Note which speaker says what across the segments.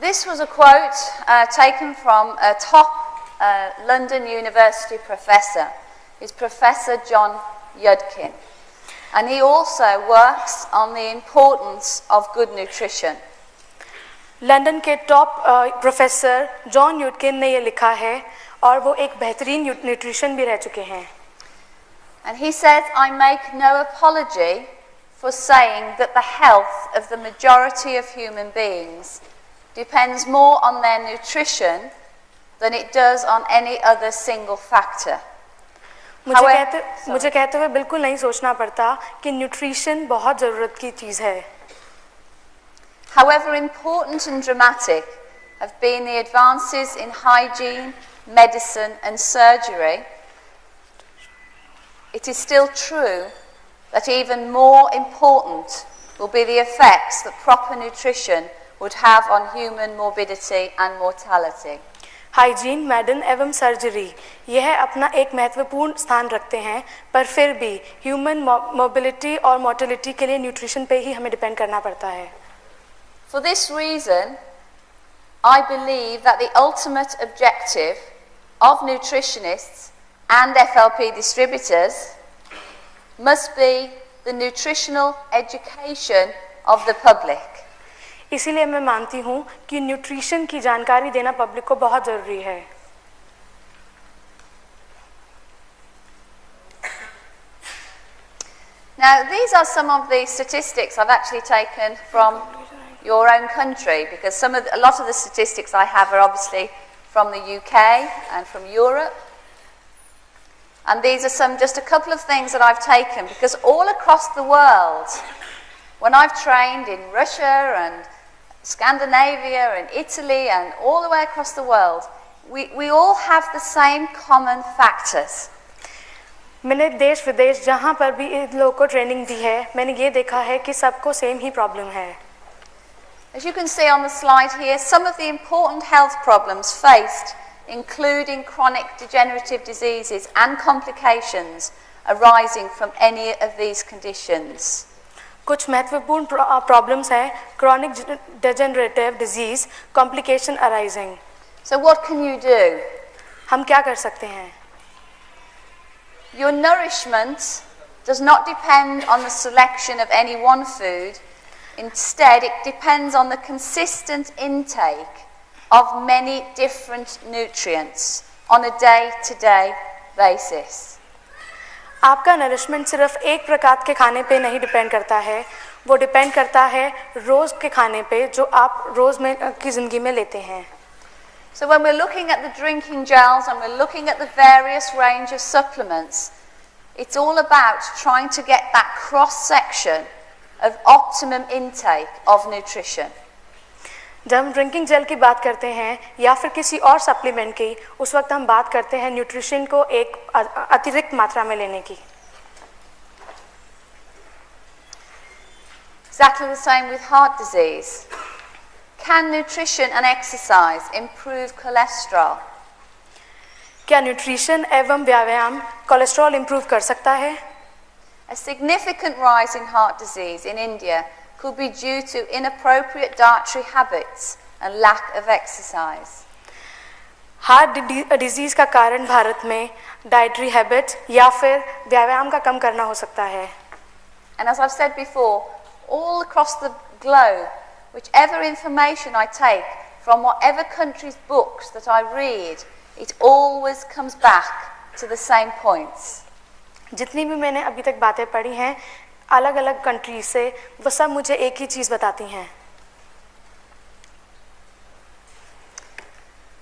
Speaker 1: This was a quote taken from a top London University professor. It's Professor John Yudkin. And he also works on the importance of good nutrition.
Speaker 2: London के top professor John यूटकिन ने ये लिखा है और वो एक बेहतरीन nutrition भी रह चुके हैं.
Speaker 1: And he says, I make no apology for saying that the health of the majority of human beings depends more on their nutrition than it does on any other single factor.
Speaker 2: मुझे कहते हुए बिल्कुल नहीं सोचना पड़ता कि nutrition बहुत ज़रूरत की चीज़ है.
Speaker 1: However important and dramatic have been the advances in hygiene, medicine and surgery, it is still true that even more important will be the effects that proper nutrition would have on human morbidity and mortality.
Speaker 2: Hygiene, medicine एवं surgery यह अपना एक महत्वपूर्ण स्थान रखते हैं, पर फिर भी ह्यूमन मोबिलिटी और मोर्टेलिटी के लिए न्यूट्रिशन पे ही हमें डिपेंड करना पड़ता है.
Speaker 1: For this reason, I believe that the ultimate objective of nutritionists and FLP distributors must be the nutritional education of the public.
Speaker 2: इसीलिए मैं मानती हूँ कि न्यूट्रिशन की जानकारी देना पब्लिक को बहुत ज़रूरी है.
Speaker 1: Now, these are some of the statistics I've actually taken from your own country, because a lot of the statistics I have are obviously from the UK and from Europe. And these are just a couple of things that I've taken, because all across the world, when I've trained in Russia and Scandinavia and Italy and all the way across the world, we all have the same common factors.
Speaker 2: मैंने देश विदेश जहाँ पर भी इन लोगों को training दी है, मैंने ये देखा है कि सबको सेम ही प्रॉब्लम है.
Speaker 1: As you can see on the slide here, some of the important health problems faced, including chronic degenerative diseases and complications arising from any of these conditions.
Speaker 2: कुछ महत्वपूर्ण प्रॉब्लम्स हैं, chronic degenerative disease, complication arising.
Speaker 1: So what can you do?
Speaker 2: हम क्या कर सकते हैं?
Speaker 1: Your nourishment does not depend on the selection of any one food. Instead, it depends on the consistent intake of many different nutrients on a day-to-day basis.
Speaker 2: आपका nourishment सिर्फ एक प्रकार के खाने पे नहीं डिपेंड करता है, वो डिपेंड करता है रोज़ के खाने पे जो आप रोज़ में की ज़िंदगी में लेते हैं.
Speaker 1: So when we're looking at the drinking gels and we're looking at the various range of supplements, it's all about trying to get that cross-section of optimum intake of nutrition.
Speaker 2: जब हम ड्रिंकिंग जेल की बात करते हैं या फिर किसी और सप्लीमेंट की, उस वक्त हम बात करते हैं न्यूट्रिशन को एक अतिरिक्त मात्रा में लेने की.
Speaker 1: Exactly the same with heart disease. Can nutrition and exercise improve cholesterol?
Speaker 2: क्या न्यूट्रिशन एवं व्यायाम कोलेस्ट्रॉल इंप्रूव कर सकता है?
Speaker 1: A significant rise in heart disease in India could be due to inappropriate dietary habits and lack of exercise.
Speaker 2: Heart disease का कारण भारत में dietary habits या फिर व्यायाम का कम करना हो सकता है.
Speaker 1: And as I've said before, all across the globe, whichever information I take from whatever country's books that I read, it always comes back to the same points.
Speaker 2: जितनी भी मैंने अभी तक बातें पढ़ी हैं अलग अलग कंट्री से, वो सब मुझे एक ही चीज़ बताती हैं.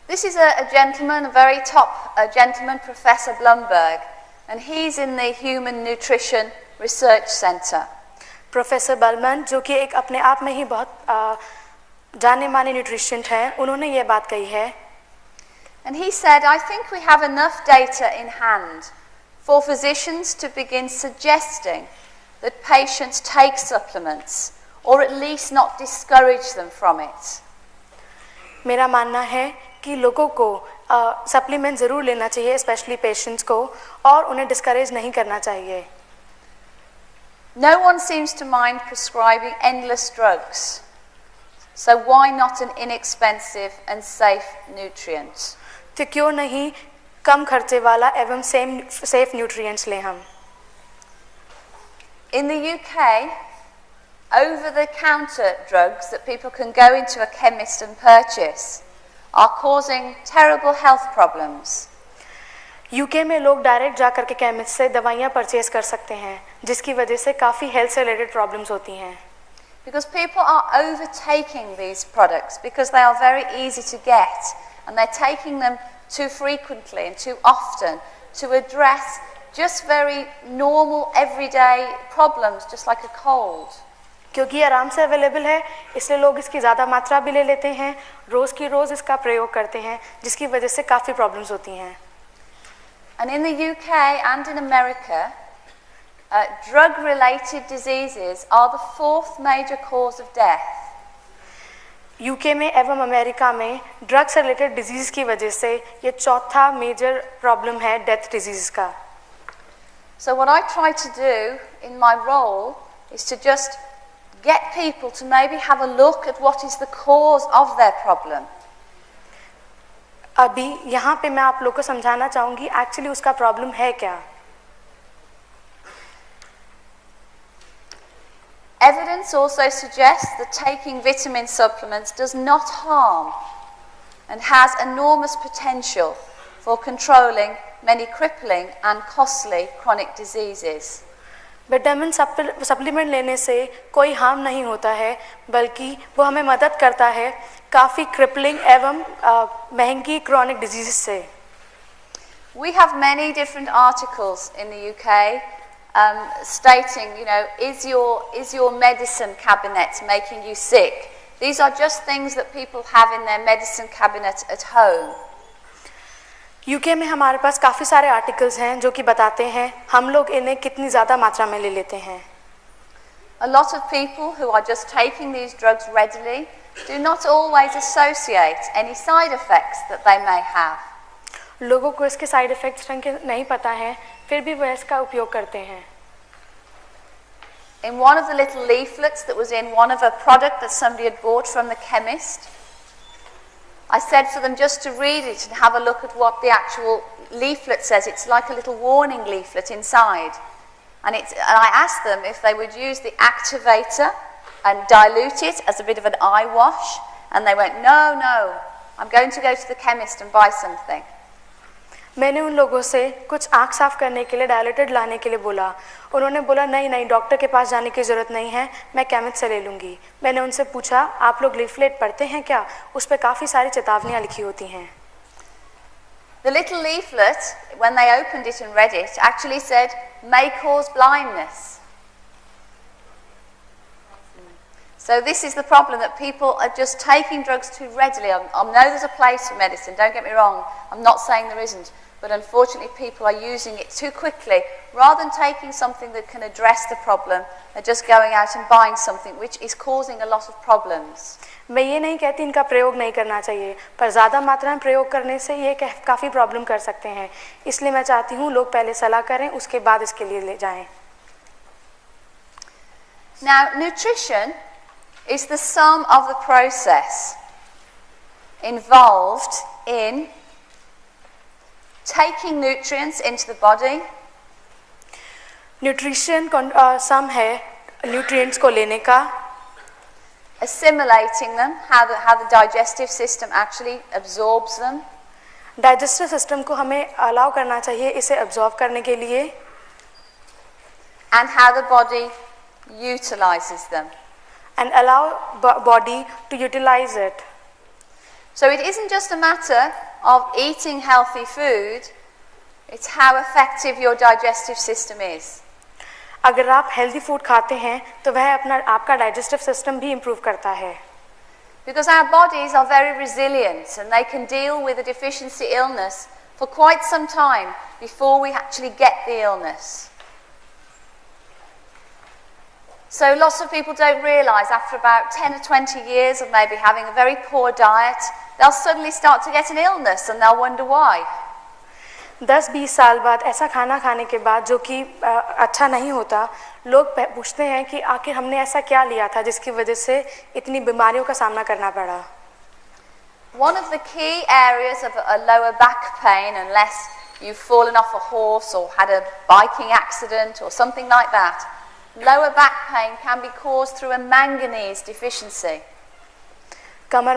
Speaker 1: This is a gentleman, a very top gentleman, Professor Blumberg, and he's in the Human Nutrition Research Centre.
Speaker 2: Professor बलमन, जो कि एक अपने आप में ही बहुत जाने माने न्यूट्रिशनिस्ट हैं, उन्होंने ये बात कही है.
Speaker 1: And he said, I think we have enough data in hand for physicians to begin suggesting that patients take supplements, or at least not discourage them from it.
Speaker 2: मेरा मानना है कि लोगों को सप्लीमेंट ज़रूर लेना चाहिए, स्पेशली पेशेंट्स को, और उन्हें डिस्करेज नहीं करना चाहिए.
Speaker 1: No one seems to mind prescribing endless drugs. So why not an inexpensive and safe nutrient?
Speaker 2: तो क्यों नहीं कम खर्चे वाला एवं सेफ न्यूट्रिएंट्स लें हम।
Speaker 1: In the UK, over-the-counter drugs that people can go into a chemist and purchase are causing terrible health problems.
Speaker 2: UK में लोग डायरेक्ट जा करके केमिस्ट से दवाइयाँ परचेज कर सकते हैं, जिसकी वजह से काफ़ी हेल्थ से रिलेटेड प्रॉब्लम्स होती हैं।
Speaker 1: Because people are overtaking these products because they are very easy to get and they're taking them too frequently and too often to address just very normal everyday problems just like a cold.
Speaker 2: क्योंकि ये आराम से available है, इसलिए लोग इसकी ज़्यादा मात्रा भी ले लेते हैं, रोज़ की रोज़ इसका प्रयोग करते हैं, जिसकी वजह से काफ़ी प्रॉब्लम्स होती हैं।
Speaker 1: And in the UK and in America, drug-related diseases are the 4th major cause of death.
Speaker 2: UK में एवं अमेरिका में ड्रग्स से रिलेटेड डिजीज़ की वजह से ये चौथा मेजर प्रॉब्लम है डेथ डिजीज़ का।
Speaker 1: So what I try to do in my role is to just get people to maybe have a look at what is the cause of their problem.
Speaker 2: अभी यहाँ पे मैं आप लोग को समझाना चाहूँगी एक्चुअली उसका प्रॉब्लम है क्या।
Speaker 1: Evidence also suggests that taking vitamin supplements does not harm and has enormous potential for controlling many crippling and costly chronic diseases.
Speaker 2: Vitamin supplement लेने से कोई हार्म नहीं होता है, बल्कि वो हमें मदद करता है काफ़ी क्रिपलिंग एवं महंगी क्रॉनिक डिजीज़ से।
Speaker 1: We have many different articles in the UK stating, you know, is your medicine cabinet making you sick? These are just things that people have in their medicine cabinet at home.
Speaker 2: UK में हमारे पास काफ़ी सारे articles हैं जो कि बताते हैं हम लोग इन्हें कितनी ज़्यादा मात्रा में ले लेते हैं।
Speaker 1: A lot of people who are just taking these drugs readily do not always associate any side effects that they may have.
Speaker 2: लोगों को इसके साइड इफ़ेक्ट्स नहीं पता है, फिर भी वह इसका उपयोग करते हैं।
Speaker 1: In one of the little leaflets that was in one of a product that somebody had bought from the chemist, I said for them just to read it and have a look at what the actual leaflet says. It's like a little warning leaflet inside. And I asked them if they would use the activator and dilute it as a bit of an eye wash. And they went, no, I'm going to go to the chemist and buy something.
Speaker 2: मैंने उन लोगों से कुछ आँख साफ करने के लिए डायलेटेड लाने के लिए बोला। उन्होंने बोला नहीं डॉक्टर के पास जाने की ज़रूरत नहीं है, मैं केमिस्ट से ले लूँगी। मैंने उनसे पूछा आप लोग लीफलेट पढ़ते हैं क्या? उस पर काफ़ी सारी चेतावनियाँ लिखी होती हैं।
Speaker 1: The little leaflet, when they opened it and read it, actually said may cause blindness. So this is the problem, that people are just taking drugs too readily. I know there's a place for medicine, don't get me wrong, I'm not saying there isn't, but unfortunately people are using it too quickly. Rather than taking something that can address the problem, they're just going out and buying something which is causing a lot of problems.
Speaker 2: मैं ये नहीं कहती इनका प्रयोग नहीं करना चाहिए, पर ज़्यादा मात्रा में प्रयोग करने से ये काफ़ी प्रॉब्लम कर सकते हैं। इसलिए मैं चाहती हूँ लोग पहले सलाह करें, उसके बाद इसके लिए ले जाएं।
Speaker 1: Now, nutrition is the sum of the process involved in taking nutrients into the body.
Speaker 2: Nutrition sum है न्यूट्रिएंट्स को लेने का,
Speaker 1: assimilating them, how the digestive system actually absorbs them.
Speaker 2: Digestive system को हमें अलाउ करना चाहिए इसे अब्जॉर्ब करने के लिए,
Speaker 1: and how the body utilizes them.
Speaker 2: And allow body to utilize it.
Speaker 1: So it isn't just a matter of eating healthy food, it's how effective your digestive system is.
Speaker 2: अगर आप healthy food खाते हैं तो वह आपका digestive system भी improve करता है।
Speaker 1: Because our bodies are very resilient and they can deal with a deficiency illness for quite some time before we actually get the illness. So lots of people don't realise after about 10 or 20 years of maybe having a very poor diet, they'll suddenly start to get an illness and they'll wonder why.
Speaker 2: 10-20 साल बाद ऐसा खाना खाने के बाद जो कि अच्छा नहीं होता, लोग पूछते हैं कि आखिर हमने ऐसा क्या लिया था जिसकी वजह से इतनी बीमारियों का सामना करना पड़ा।
Speaker 1: One of the key areas of a lower back pain, unless you've fallen off a horse or had a biking accident or something like that, lower back pain can be caused through a manganese deficiency.
Speaker 2: Qamar